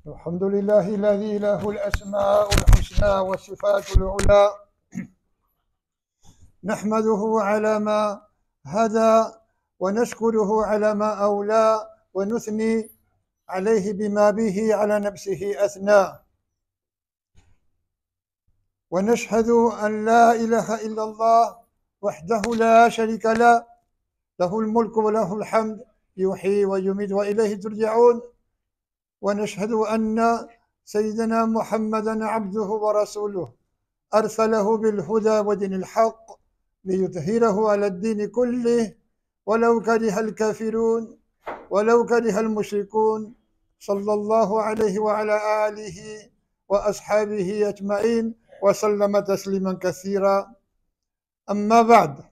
الحمد لله الذي له الأسماء الحسنى والصفات العلى نحمده على ما هدى ونشكره على ما أولى ونثني عليه بما به على نفسه أثنى ونشهد أن لا إله إلا الله وحده لا شريك له له الملك وله الحمد يحيي ويميت وإليه ترجعون ونشهد أن سيدنا محمدا عبده ورسوله أرسله بالهدى ودين الحق ليظهره على الدين كله ولو كره الكافرون ولو كره المشركون صلى الله عليه وعلى آله وأصحابه أجمعين وسلم تسليما كثيرا. أما بعد،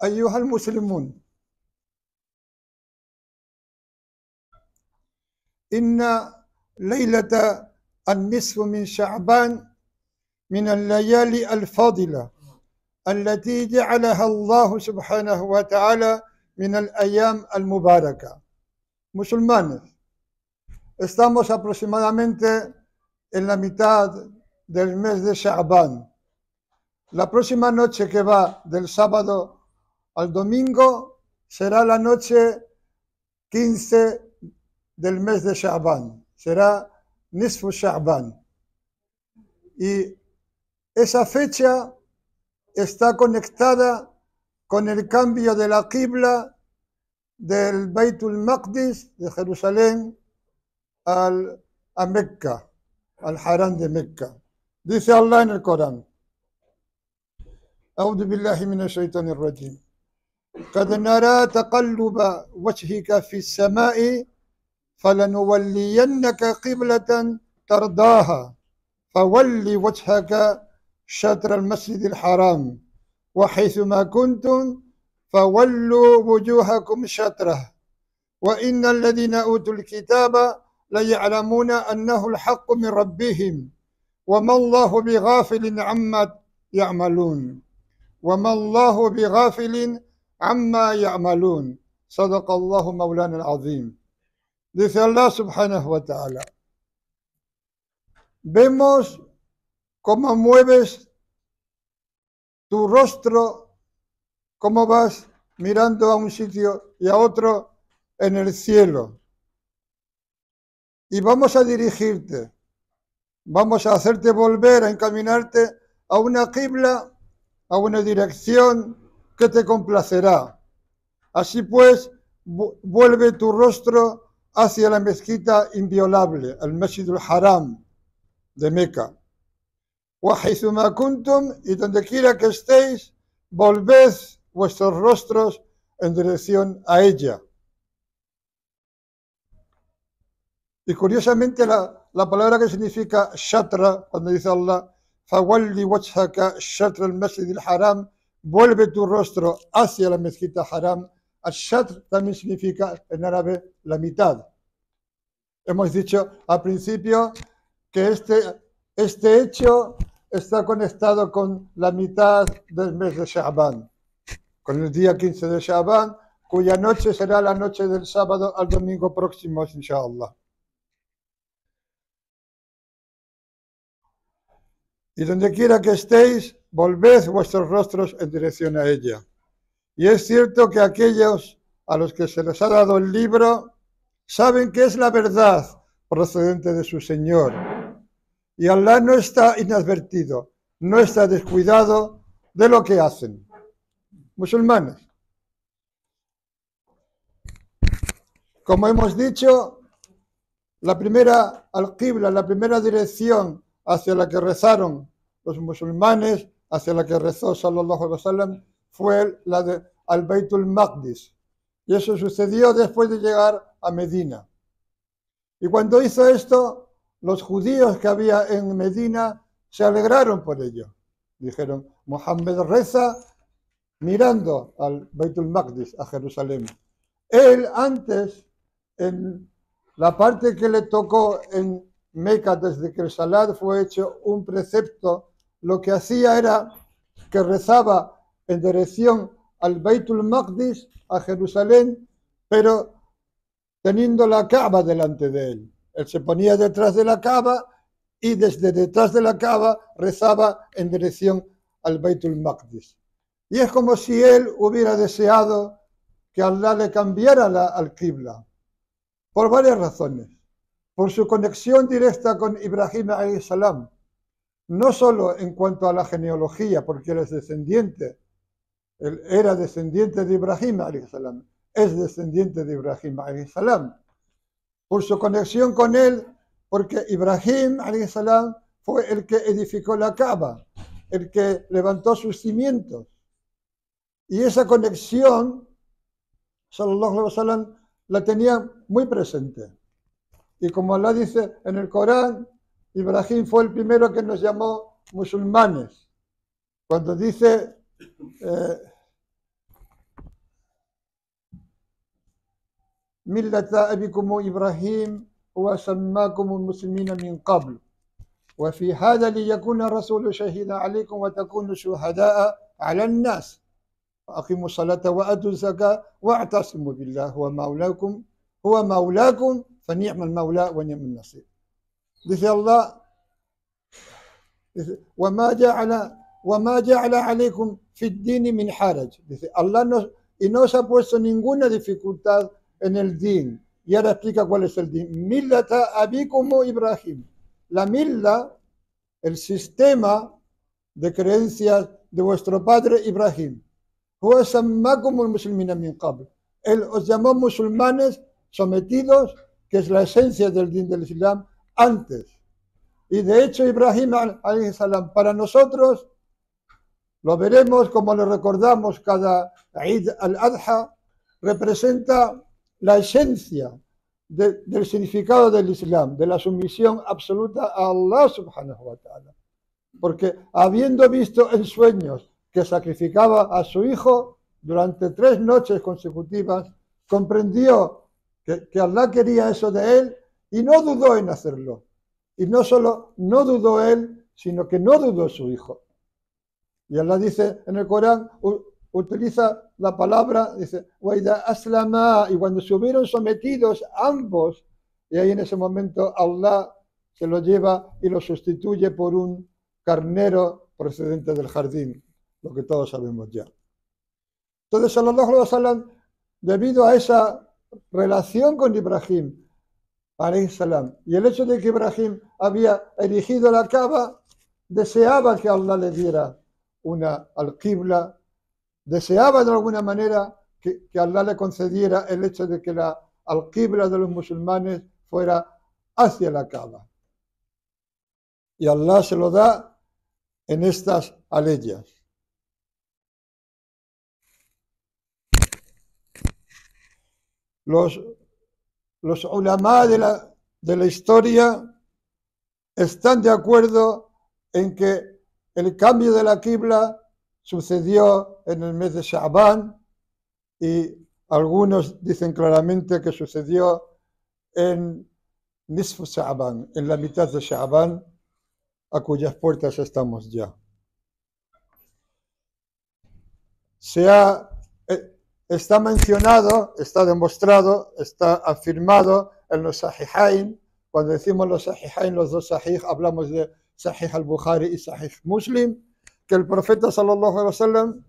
أيها المسلمون، إن ليلة النصف من شعبان من الليالي الفاضلة التي جعلها الله سبحانه وتعالى من الأيام المباركة. Musulmanes, estamos aproximadamente en la mitad del mes de Sha'ban. La próxima noche, que va del sábado al domingo, será la noche 15 del mes de Sha'ban, será Nisfu Sha'ban. Y esa fecha está conectada con el cambio de la qibla del Baitul Maqdis de Jerusalén a Mecca, al Haram de Mecca. Dice Allah en el Corán: أعوذ بالله من الشيطان الرجيم قد نرى تقلب وجهك في السماء فلنولينك قبلة ترضاها فول وجهك شطر المسجد الحرام وحيثما كنتم فولوا وجوهكم شطره وإن الذين أوتوا الكتاب ليعلمون أنه الحق من ربهم وما الله بغافل عما يعملون وما الله بغافل عما يعملون صدق الله مولانا العظيم. Dice Allah subhanahu wa ta'ala: vemos cómo mueves tu rostro, cómo vas mirando a un sitio y a otro en el cielo. Y vamos a dirigirte, vamos a hacerte volver, a encaminarte a una qibla, a una dirección que te complacerá. Así pues, vuelve tu rostro hacia la mezquita inviolable, el Masjid al-Haram de Meca. وَحَيْثُمَا كُنْتُمْ, y donde quiera que estéis, volved vuestros rostros en dirección a ella. Y curiosamente la palabra que significa shatra, cuando dice Allah فَوَلِّ وَجْهَكَ شَطْرَ الْمَسْجِدِ الْحَرَامِ, vuelve tu rostro hacia la mezquita haram. Al-shatr también significa en árabe la mitad. Hemos dicho al principio que este hecho está conectado con la mitad del mes de Sha'ban, con el día 15 de Sha'ban, cuya noche será la noche del sábado al domingo próximo, inshallah. Y donde quiera que estéis, volved vuestros rostros en dirección a ella. Y es cierto que aquellos a los que se les ha dado el libro saben que es la verdad procedente de su Señor. Y Allah no está inadvertido, no está descuidado de lo que hacen. Musulmanes, como hemos dicho, la primera al-Qibla, la primera dirección hacia la que rezaron los musulmanes, hacia la que rezó sallallahu alaihi wasallam, fue la de al-Baitul Maqdis. Y eso sucedió después de llegar a Medina. Y cuando hizo esto, los judíos que había en Medina se alegraron por ello. Dijeron: Muhammad reza mirando al Baitul Maqdis, a Jerusalén. Él antes, en la parte que le tocó en Meca, desde que el Salat fue hecho un precepto, lo que hacía era que rezaba en dirección al Baitul Maqdis, a Jerusalén, pero teniendo la Kaaba delante de él. Él se ponía detrás de la Kaaba y desde detrás de la Kaaba rezaba en dirección al Baitul Maqdis. Y es como si él hubiera deseado que Allah le cambiara al Qibla, por varias razones. Por su conexión directa con Ibrahim alayhi salam, no solo en cuanto a la genealogía, porque él es descendiente, él era descendiente de Ibrahim alayhi salam, es descendiente de Ibrahim alayhi salam. Por su conexión con él, porque Ibrahim alayhi salam fue el que edificó la Kaaba, el que levantó sus cimientos. Y esa conexión, sallallahu alaihi wasallam, la tenía muy presente. Y como Allah dice en el Corán, Ibrahim fue el primero que nos llamó musulmanes. Cuando dice millata abikum Ibrahim wa sammakum muslimina min qabl wa fi hadha liyakuna rasulu shahida alaykum wa takunu shuhada'a 'ala an-nas aqimu salata wa atu zakata wa'tasimu billah huwa maulakum fa ni'mal maula wa ni'mal nasir. Dice Allah, dice, وَمَا جَعَلَ عَلَيْكُمْ فِي الدِّينِ مِنْ حَرَجٍ. Dice, Allah no os ha puesto ninguna dificultad en el din. Y ahora explica cuál es el din. Millata abikum Ibrahim. La milla, el sistema de creencias de vuestro padre Ibrahim. Huwa sammakum muslimina min qabl. Él os llamó musulmanes sometidos, que es la esencia del din del Islam, antes. Y de hecho Ibrahim alayhi salam, para nosotros, lo veremos como lo recordamos cada Eid al-Adha, representa la esencia del significado del Islam, de la sumisión absoluta a Allah subhanahu wa ta'ala. Porque habiendo visto en sueños que sacrificaba a su hijo durante 3 noches consecutivas, comprendió que Allah quería eso de él y no dudó en hacerlo. Y no solo no dudó él, sino que no dudó su hijo. Y Allah dice en el Corán, utiliza la palabra, dice, وَإِذَا أَسْلَمَا, y cuando se hubieron sometidos ambos, y ahí en ese momento Allah se lo lleva y lo sustituye por un carnero procedente del jardín, lo que todos sabemos ya. Entonces, sallallahu alaihi wasallam, debido a esa relación con Ibrahim, alayhi salam, y el hecho de que Ibrahim había erigido la Kaaba, deseaba que Allah le diera una al-Qibla, deseaba de alguna manera que Allah le concediera el hecho de que la al-Qibla de los musulmanes fuera hacia la Kaaba. Y Allah se lo da en estas aleyas. Los ulama de la historia están de acuerdo en que el cambio de la Qibla sucedió en el mes de Sha'ban y algunos dicen claramente que sucedió en Nisf Sha'ban, en la mitad de Sha'ban, a cuyas puertas estamos ya. Está mencionado, está demostrado, está afirmado en los Sahihain. Cuando decimos los Sahihain, los 2 Sahih, hablamos de Sahih al-Bukhari y Sahih Muslim, que el profeta sallallahu alaihi wasallam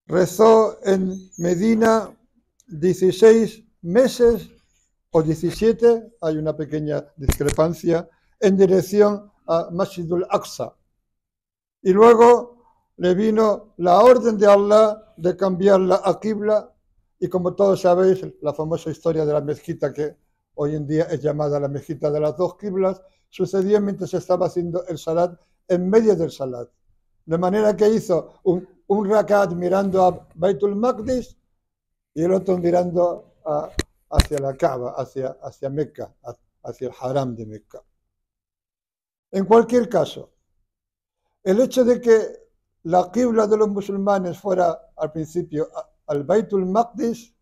rezó en Medina 16 meses o 17, hay una pequeña discrepancia, en dirección a Masjidul Aqsa. Y luego le vino la orden de Allah de cambiarla a Qibla, y como todos sabéis, la famosa historia de la mezquita, que hoy en día es llamada la mezquita de las 2 Qiblas, sucedió mientras se estaba haciendo el salat, en medio del salat. De manera que hizo un rakat mirando a Baitul Maqdis y el otro mirando hacia la Kaaba, hacia Mecca, hacia el Haram de Mecca. En cualquier caso, el hecho de que la Qibla de los musulmanes fuera al principio al Baitul Maqdis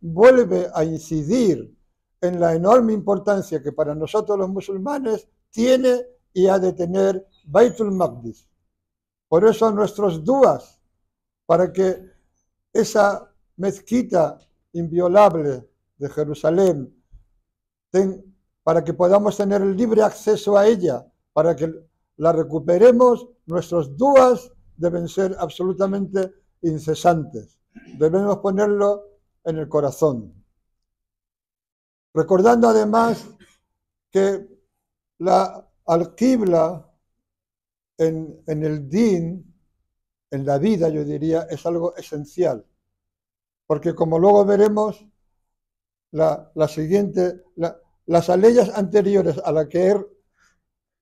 vuelve a incidir en la enorme importancia que para nosotros los musulmanes tiene y ha de tener Baitul Maqdis. Por eso nuestros duas, para que esa mezquita inviolable de Jerusalén, para que podamos tener libre acceso a ella, para que la recuperemos, nuestros duas deben ser absolutamente incesantes. Debemos ponerlo en el corazón. Recordando además que la al-Qibla en el din, en la vida, yo diría, es algo esencial. Porque como luego veremos, las aleyas anteriores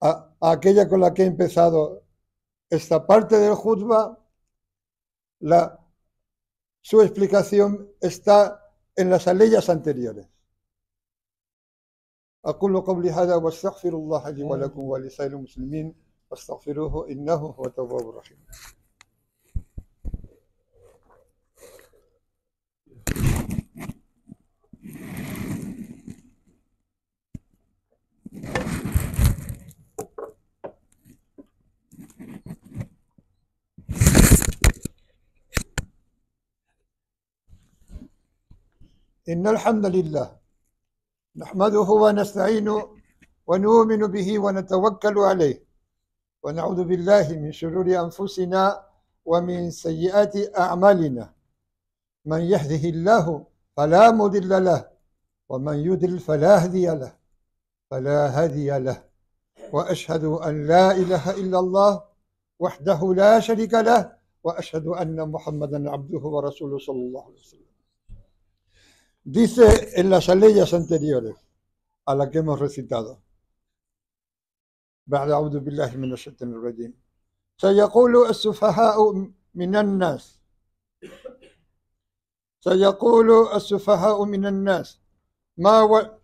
a aquella con la que he empezado esta parte del Jutba, su explicación está en las aleyas anteriores. أقول قولي هذا واستغفر الله لي ولكم ولسائر المسلمين فاستغفروه إنه هو التواب الرحيم. إن الحمد لله نحمده ونستعينه ونؤمن به ونتوكل عليه ونعوذ بالله من شرور أنفسنا ومن سيئات أعمالنا من يهده الله فلا مضل له ومن يضلل فلا هادي له وأشهد أن لا إله إلا الله وحده لا شريك له وأشهد أن محمدا عبده ورسوله صلى الله عليه وسلم. Dice en las aleyas anteriores a la que hemos recitado, بعد أعوذ بالله من الشيطان الرجيم سيقول السفهاء من الناس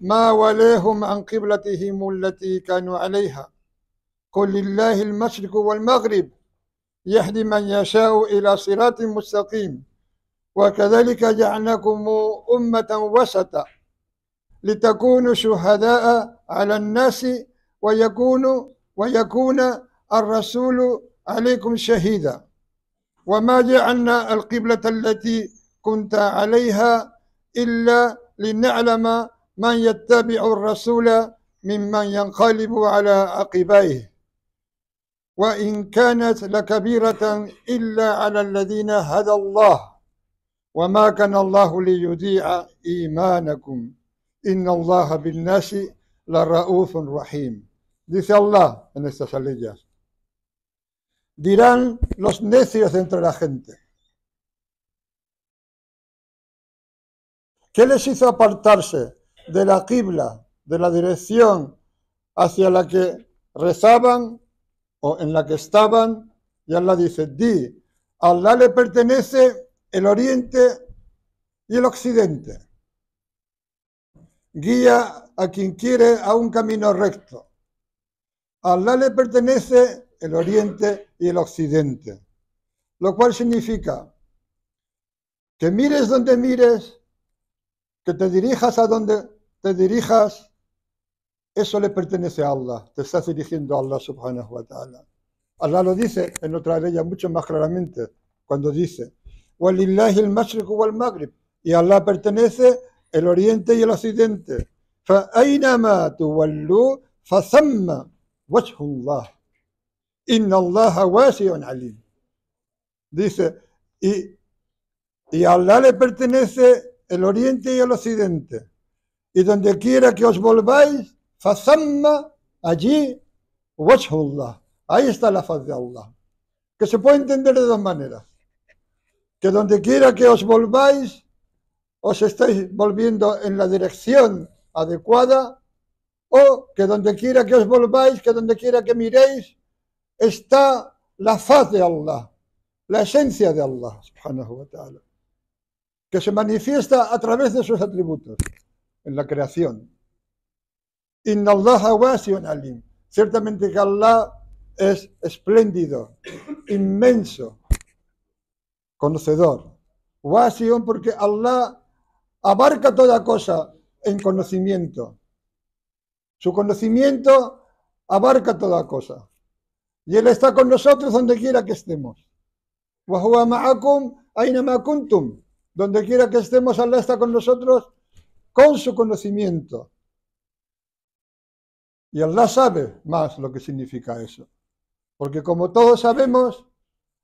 ما وليهم عن قبلتهم التي كانوا عليها قل لله المشرق والمغرب يهدي من يشاء إلى صراط مستقيم وكذلك جعلناكم أمة وسطا لتكونوا شهداء على الناس ويكون الرسول عليكم شهيدا وما جعلنا القبلة التي كنت عليها إلا لنعلم من يتبع الرسول ممن ينقلب على عقبيه وإن كانت لكبيرة إلا على الذين هدى الله وما كان الله ليضيع إيمانكم إن الله بالناس لرؤوف رحيم. Dice Allah en estas aleyas: dirán los necios entre la gente, ¿qué les hizo apartarse de la qibla, de la dirección hacia la que rezaban o en la que estaban? Y Allah dice: di, a Allah le pertenece el oriente y el occidente. Guía a quien quiere a un camino recto. A Allah le pertenece el oriente y el occidente. Lo cual significa que mires donde mires, que te dirijas a donde te dirijas, eso le pertenece a Allah. Te estás dirigiendo a Allah subhanahu wa ta'ala. Allah lo dice en otra ley mucho más claramente, cuando dice: وَلِلَّهِ الْمَشْرِقُ وَالْمَغْرِبُ, y a Allah pertenece el oriente y el occidente. فَأَيْنَمَا تُوَلُّوا فَثَمَّ وَجْهُ اللَّهِ إِنَّ اللَّهَ وَاسِعٌ عَلِيمٌ. Dice, y a Allah le pertenece el oriente y el occidente. Y donde quiera que os volváis, فَثَمَّ, allí, وَجْهُ اللَّهِ, ahí está la faz de Allah. Que se puede entender de dos maneras. Que donde quiera que os volváis, os estáis volviendo en la dirección adecuada, o que donde quiera que os volváis, que donde quiera que miréis, está la faz de Allah, la esencia de Allah, subhanahu wa ta'ala, que se manifiesta a través de sus atributos en la creación. Inna Allaha wasi'un alim. Ciertamente que Allah es espléndido, inmenso, conocedor. Wasi'un porque Allah abarca toda cosa en conocimiento. Su conocimiento abarca toda cosa. Y Él está con nosotros donde quiera que estemos. Wa huwa ma'akum aynama kuntum. Donde quiera que estemos, Allah está con nosotros con su conocimiento. Y Allah sabe más lo que significa eso. Porque como todos sabemos,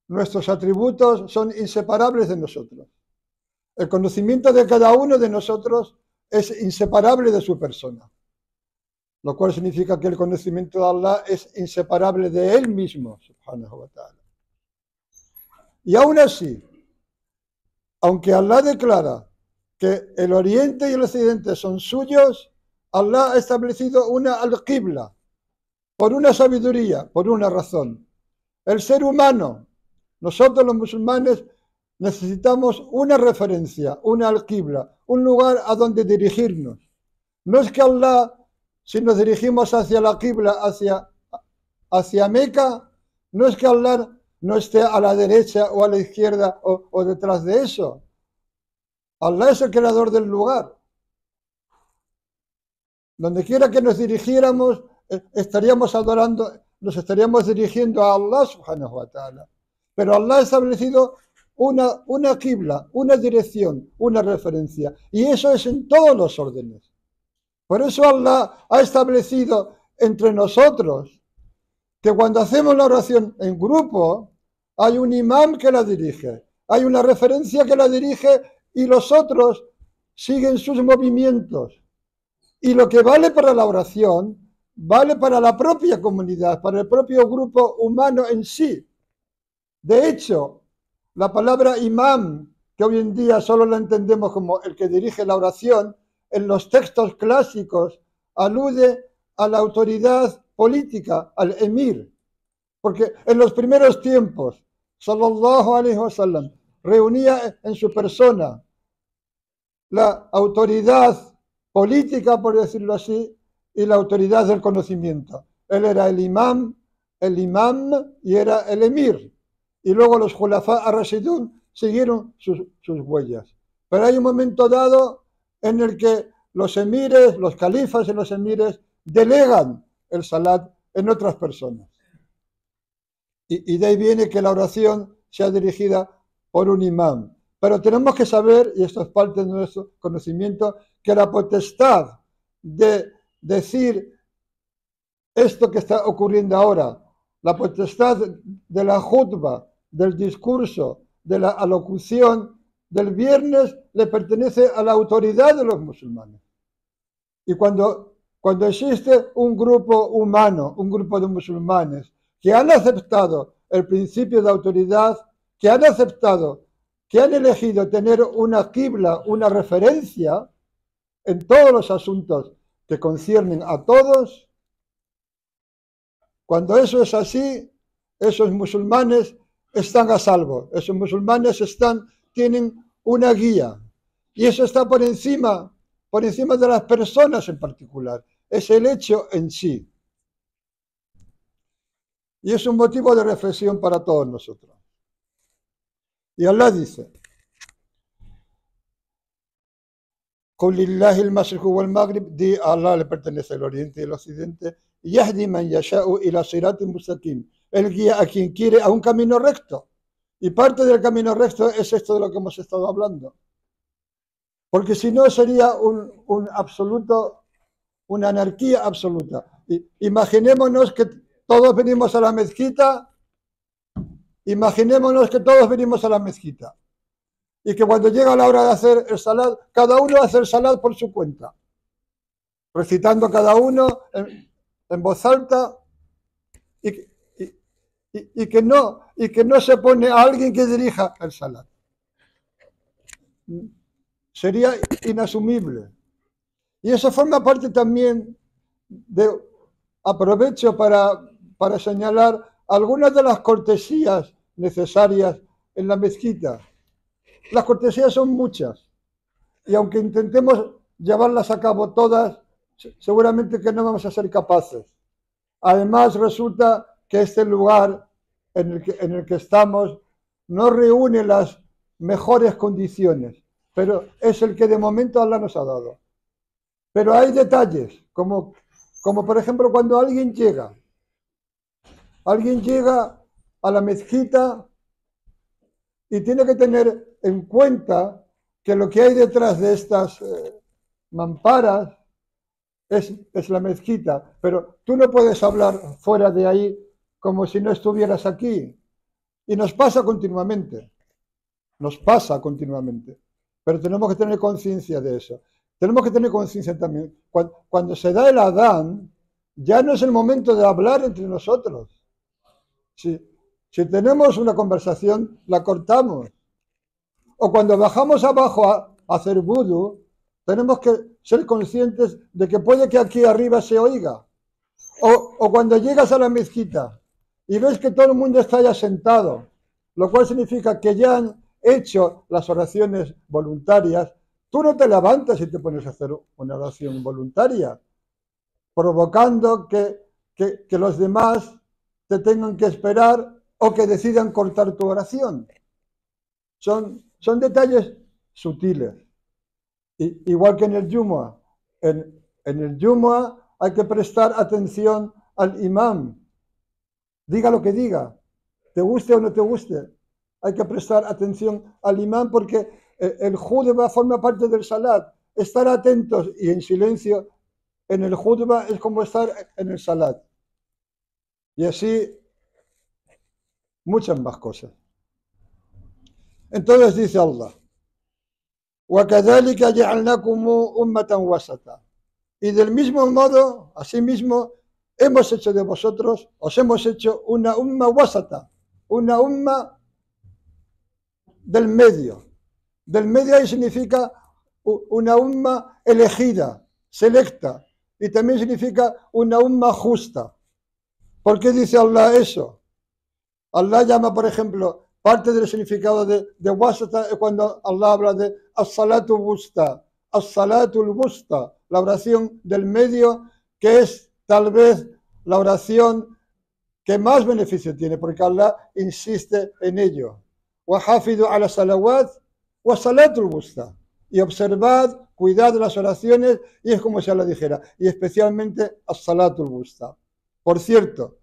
nuestros atributos son inseparables de nosotros. El conocimiento de cada uno de nosotros es inseparable de su persona. Lo cual significa que el conocimiento de Allah es inseparable de Él mismo, subhanahu wa ta'ala. Y aún así, aunque Allah declara que el Oriente y el Occidente son suyos, Allah ha establecido una al-Qibla, por una sabiduría, por una razón. El ser humano, nosotros los musulmanes, necesitamos una referencia, una al-Qibla, un lugar a donde dirigirnos. No es que Allah, si nos dirigimos hacia la Qibla, hacia Meca, no es que Allah no esté a la derecha o a la izquierda o detrás de eso. Allah es el creador del lugar. Donde quiera que nos dirigiéramos, estaríamos adorando, nos estaríamos dirigiendo a Allah subhanahu wa ta'ala. Pero Allah ha establecido una qibla, una dirección, una referencia. Y eso es en todos los órdenes. Por eso Allah ha establecido entre nosotros que cuando hacemos la oración en grupo, hay un imam que la dirige, hay una referencia que la dirige y los otros siguen sus movimientos. Y lo que vale para la oración, vale para la propia comunidad, para el propio grupo humano en sí. De hecho, la palabra imam, que hoy en día solo la entendemos como el que dirige la oración, en los textos clásicos alude a la autoridad política, al emir. Porque en los primeros tiempos, sallallahu alaihi wasallam, reunía en su persona la autoridad política, por decirlo así, y la autoridad del conocimiento. Él era el imam y era el emir. Y luego los Khulafa ar-Rashidun siguieron sus huellas. Pero hay un momento dado en el que los emires, los califas y los emires delegan el salat en otras personas. Y de ahí viene que la oración sea dirigida por un imam. Pero tenemos que saber, y esto es parte de nuestro conocimiento, que la potestad de decir esto que está ocurriendo ahora, la potestad de la jutba, del discurso, de la alocución del viernes, le pertenece a la autoridad de los musulmanes. Y cuando existe un grupo humano, un grupo de musulmanes, que han aceptado el principio de autoridad, que han aceptado, que han elegido tener una qibla, una referencia en todos los asuntos que conciernen a todos, cuando eso es así, esos musulmanes están a salvo, esos musulmanes tienen una guía, y eso está por encima de las personas en particular, es el hecho en sí. Y es un motivo de reflexión para todos nosotros. Y Allah dice: قل لله المشرق والمغرب, di a Allah le pertenece el oriente y el occidente, yahdi man yasha'u ila siratin mustaqim, él guía a quien quiere a un camino recto, y parte del camino recto es esto de lo que hemos estado hablando, porque si no sería una anarquía absoluta. Imaginémonos que todos venimos a la mezquita, y que cuando llega la hora de hacer el salat, cada uno hace el salat por su cuenta, recitando cada uno en voz alta, y que no se pone a alguien que dirija el salat. Sería inasumible. Y eso forma parte también aprovecho para señalar algunas de las cortesías necesarias en la mezquita. Las cortesías son muchas, y aunque intentemos llevarlas a cabo todas, seguramente que no vamos a ser capaces. Además, resulta que este lugar en el que estamos no reúne las mejores condiciones, pero es el que de momento Allah nos ha dado. Pero hay detalles, como por ejemplo cuando alguien llega a la mezquita Y tiene que tener en cuenta que lo que hay detrás de estas mamparas es la mezquita, pero tú no puedes hablar fuera de ahí como si no estuvieras aquí. Y nos pasa continuamente, pero tenemos que tener conciencia de eso. Tenemos que tener conciencia también, cuando se da el Adán, ya no es el momento de hablar entre nosotros. Si tenemos una conversación, la cortamos. O cuando bajamos abajo a hacer vudú, tenemos que ser conscientes de que puede que aquí arriba se oiga. O cuando llegas a la mezquita y ves que todo el mundo está ya sentado, lo cual significa que ya han hecho las oraciones voluntarias, tú no te levantas y te pones a hacer una oración voluntaria, provocando que los demás te tengan que esperar o que decidan cortar tu oración. Son detalles sutiles. Igual que en el Jumu'ah. En el Jumu'ah hay que prestar atención al imam. Diga lo que diga, te guste o no te guste. Hay que prestar atención al imam porque el judba forma parte del salat. Estar atentos y en silencio en el judba es como estar en el salat. Y así muchas más cosas. Entonces dice Allah, وَكَذَلِكَ جَعَلْنَاكُمْ أُمَّةً وَسَطًا. Y del mismo modo, asimismo, hemos hecho de vosotros, os hemos hecho una umma wasata, una umma del medio. Del medio ahí significa una umma elegida, selecta, y también significa una umma justa. ¿Por qué dice Allah eso? Allah llama, por ejemplo, parte del significado de wasata es cuando Allah habla de as-salatu wusta, as-salatul wusta, la oración del medio, que es tal vez la oración que más beneficio tiene, porque Allah insiste en ello. وَحَافِظُوا عَلَى الصَّلَوَاتِ وَالصَّلَاةُ الْوُسْطَى. Y observad, cuidad de las oraciones, y es como si Allah dijera, y especialmente as-salatul wusta. Por cierto,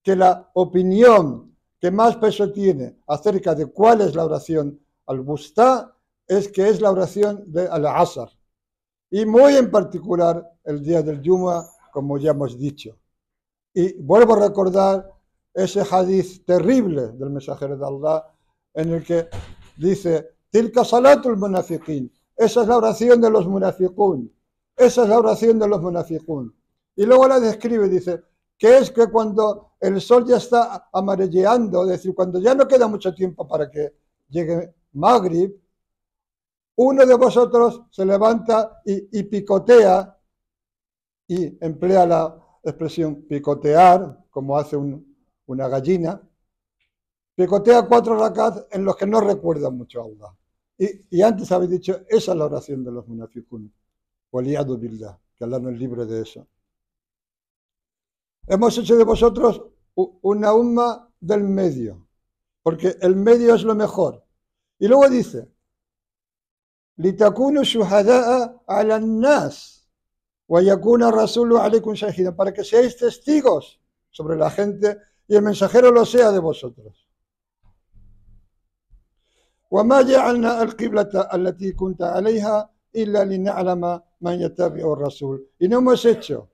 que la opinión que más peso tiene acerca de cuál es la oración al-wusta es que es la oración de al-asr. Y muy en particular el día del Jumu'ah, como ya hemos dicho. Y vuelvo a recordar ese hadith terrible del mensajero de Allah en el que dice, tilka salatul munafiqin, esa es la oración de los munafiqun, esa es la oración de los munafiqun. Y luego la describe, dice, que es que cuando el sol ya está amarilleando, es decir, cuando ya no queda mucho tiempo para que llegue Maghrib, uno de vosotros se levanta y picotea, y emplea la expresión picotear, como hace una gallina, picotea 4 rakat en los que no recuerda mucho a Allah. Y antes habéis dicho, esa es la oración de los munafiqun. Waliyadu billah, que Allah no es libre de eso. Hemos hecho de vosotros una umma del medio, porque el medio es lo mejor. Y luego dice, litakunu shuhada'a ala nas wa yakuna rasulu alaykum shahidan, para que seáis testigos sobre la gente y el mensajero lo sea de vosotros. وما جعلنا القبلة التي كنت عليها إلا لنعلم من يتبع الرسول. Y no hemos hecho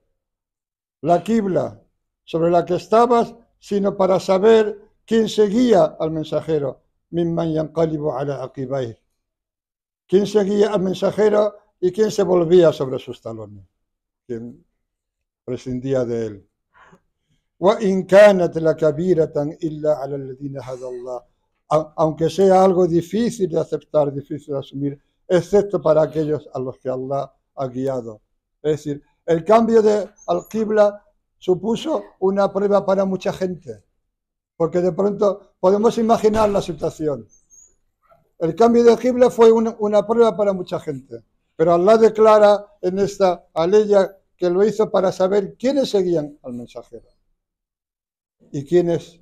la qibla sobre la que estabas, sino para saber quién seguía al mensajero, mimman yanqalibu ala aqibayh, quién seguía al mensajero y quién se volvía sobre sus talones, quién prescindía de él. وإن كانت لكبيرة إلا على الذين هدى الله, aunque sea algo difícil de aceptar, difícil de asumir, excepto para aquellos a los que Allah ha guiado. Es decir, el cambio de al-Qibla supuso una prueba para mucha gente, porque de pronto podemos imaginar la situación. El cambio de Qibla fue una prueba para mucha gente, pero Allah declara en esta aleya que lo hizo para saber quiénes seguían al mensajero y quiénes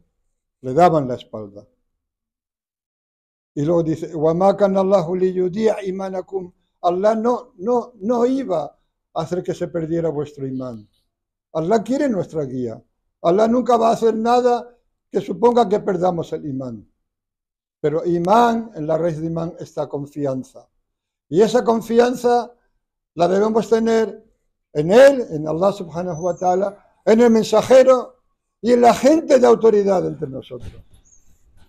le daban la espalda. Y luego dice, وَمَا كَانَ اللَّهُ لِيُضِيعَ إِيمَانَكُمْ. Allah no iba a hacer que se perdiera vuestro imán. Allah quiere nuestra guía. Allah nunca va a hacer nada que suponga que perdamos el imán. Pero imán, en la raíz de imán está confianza. Y esa confianza la debemos tener en él, en Allah subhanahu wa ta'ala, en el mensajero y en la gente de autoridad entre nosotros.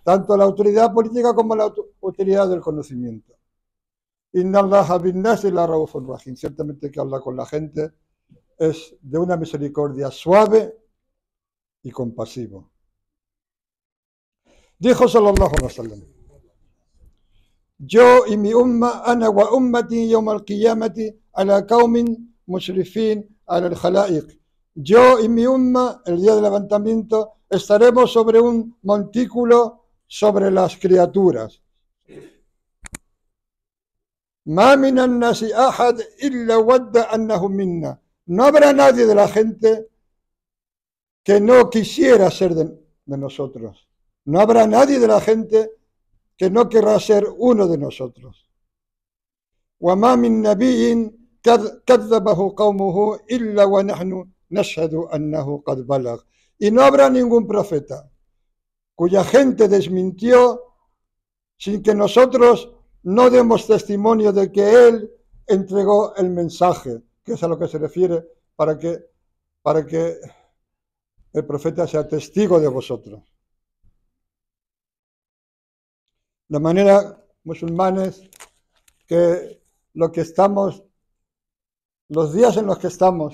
Tanto la autoridad política como la autoridad del conocimiento. Inna Allah bin nasi la raufun rahim. Ciertamente que Allah con la gente es de una misericordia suave y compasivo. Dijo sallallahu alaihi wasallam: yo y mi umma, ana wa ummati yawm al-qiyamati ala qaumin mushrifin ala al-khalaiq. Yo y mi umma, el día del levantamiento, estaremos sobre un montículo sobre las criaturas. Ma minan nasi ahad illa wadda annahu minna. No habrá nadie de la gente que no quisiera ser de nosotros. No habrá nadie de la gente que no querrá ser uno de nosotros. وَمَا مِن نَبِيٍّ كَذَّبَهُ قَوْمُهُ إِلَّا وَنَحْنُ نَشْهَدُ أَنَّهُ قَدْ بَلَغَ. Y no habrá ningún profeta cuya gente desmintió sin que nosotros no demos testimonio de que él entregó el mensaje, que es a lo que se refiere para que el profeta sea testigo de vosotros. De manera, musulmanes, que lo que estamos, los días en los que estamos,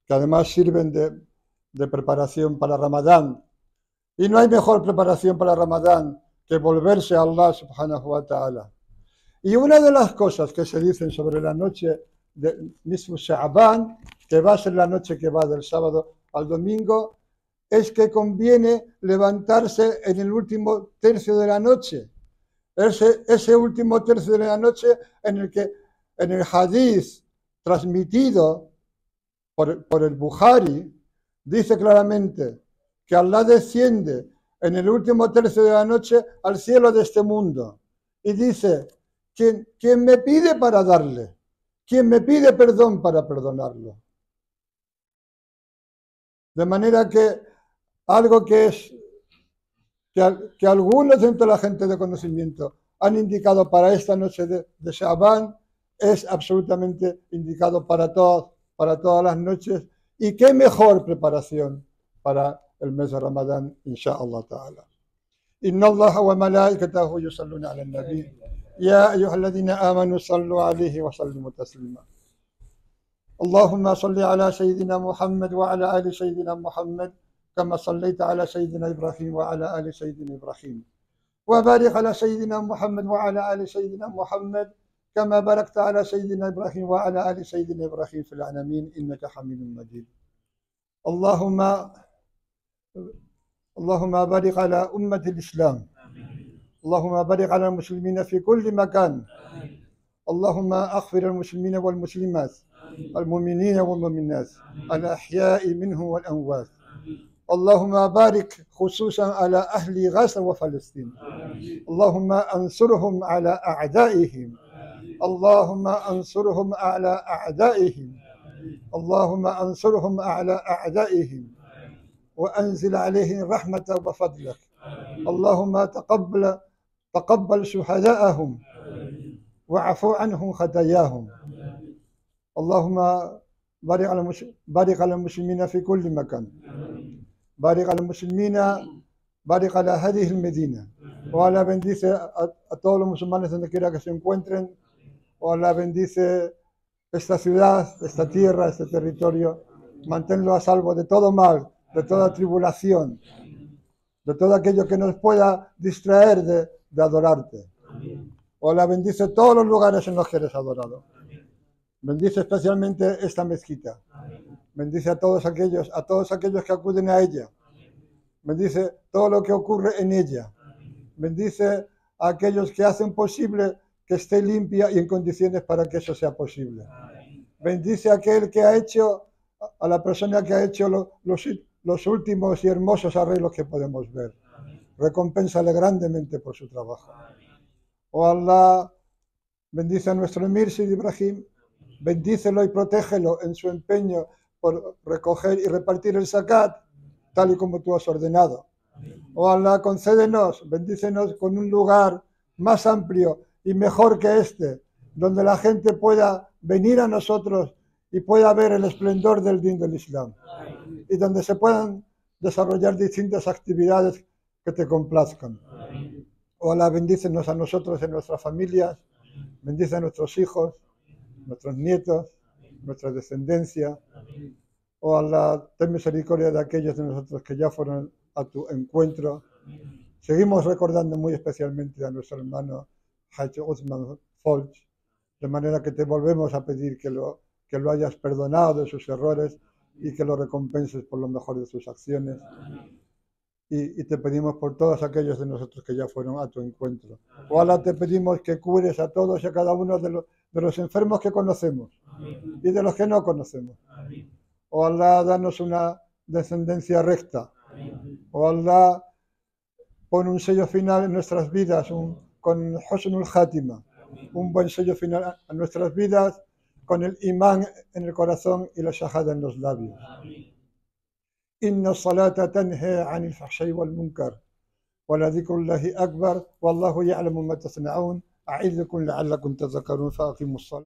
que además sirven de preparación para Ramadán, y no hay mejor preparación para Ramadán que volverse a Allah subhanahu wa ta'ala. Y una de las cosas que se dicen sobre la noche de Nisfu Sha'ban, que va a ser la noche que va del sábado al domingo, es que conviene levantarse en el último tercio de la noche. Ese último tercio de la noche en el que en el hadith transmitido por el Bukhari dice claramente que Allah desciende en el último tercio de la noche al cielo de este mundo y dice: ¿quién me pide para darle? ¿Quién me pide perdón para perdonarlo? De manera que algo que es que algunos dentro de la gente de conocimiento han indicado para esta noche de Sha'ban es absolutamente indicado para todas las noches. Y qué mejor preparación para el mes de Ramadán, insha'Allah ta'ala. Inna Allah wa malaikatahu yusalluna ala nabi ya ayyuhalladhina amanu sallu alayhi wa sallimu taslima. Allahumma salli ala sayyidina Muhammad wa ala ali sayyidina Muhammad كما صليت على سيدنا إبراهيم وعلى آل سيدنا إبراهيم وبارك على سيدنا محمد وعلى آل سيدنا محمد كما باركت على سيدنا إبراهيم وعلى آل سيدنا إبراهيم في العالمين إنك حميد مجيد. اللهم بارك على أمة الإسلام. اللهم بارك على المسلمين في كل مكان. اللهم أغفر المسلمين والمسلمات المؤمنين والمؤمنات الأحياء منهم والأموات. اللهم بارك خصوصا على أهل غزة وفلسطين. اللهم أنصرهم على أعدائهم. اللهم أنصرهم على أعدائهم. اللهم أنصرهم على أعدائهم وأنزل عليهم رحمة وفضلك. اللهم تقبل شهداءهم وعفو عنهم خطاياهم. اللهم بارك على المسلمين في كل مكان. بارك على المسلمين بارك على هذه المدينة. Ojalá bendice a todos los musulmanes donde quiera que se encuentren. Ojalá bendice esta ciudad, esta tierra, este territorio. Manténlo a salvo de todo mal, de toda tribulación, de todo aquello que nos pueda distraer de adorarte. Ojalá bendice todos los lugares en los que eres adorado. Bendice especialmente esta mezquita. Bendice a todos aquellos que acuden a ella. Bendice todo lo que ocurre en ella. Bendice a aquellos que hacen posible que esté limpia y en condiciones para que eso sea posible. Bendice a aquel que ha hecho, a la persona que ha hecho los últimos y hermosos arreglos que podemos ver. Recompénsale grandemente por su trabajo. Oh Allah, bendice a nuestro Emir Sidi Ibrahim. Bendícelo y protégelo en su empeño por recoger y repartir el zakat, tal y como tú has ordenado. Oh Allah, concédenos, bendícenos con un lugar más amplio y mejor que este, donde la gente pueda venir a nosotros y pueda ver el esplendor del din del Islam y donde se puedan desarrollar distintas actividades que te complazcan. Oh Allah, bendícenos a nosotros y a nuestras familias, bendice a nuestros hijos, nuestros nietos, nuestra descendencia. Oh Allah, ten misericordia de aquellos de nosotros que ya fueron a tu encuentro. Seguimos recordando muy especialmente a nuestro hermano Haji Uthman Folch, de manera que te volvemos a pedir que lo hayas perdonado de sus errores y que lo recompenses por lo mejor de sus acciones. Y te pedimos por todos aquellos de nosotros que ya fueron a tu encuentro. Ojalá te pedimos que cures a todos y a cada uno de los enfermos que conocemos y de los que no conocemos. Ojalá danos una descendencia recta. Ojalá pon un sello final en nuestras vidas, con Husnul Khatima, un buen sello final a nuestras vidas, con el imán en el corazón y la shahada en los labios. إن الصلاة تنهى عن الفحشاء والمنكر ولذكر الله أكبر والله يعلم ما تصنعون أعظكم لعلكم تذكرون فأقيموا الصلاة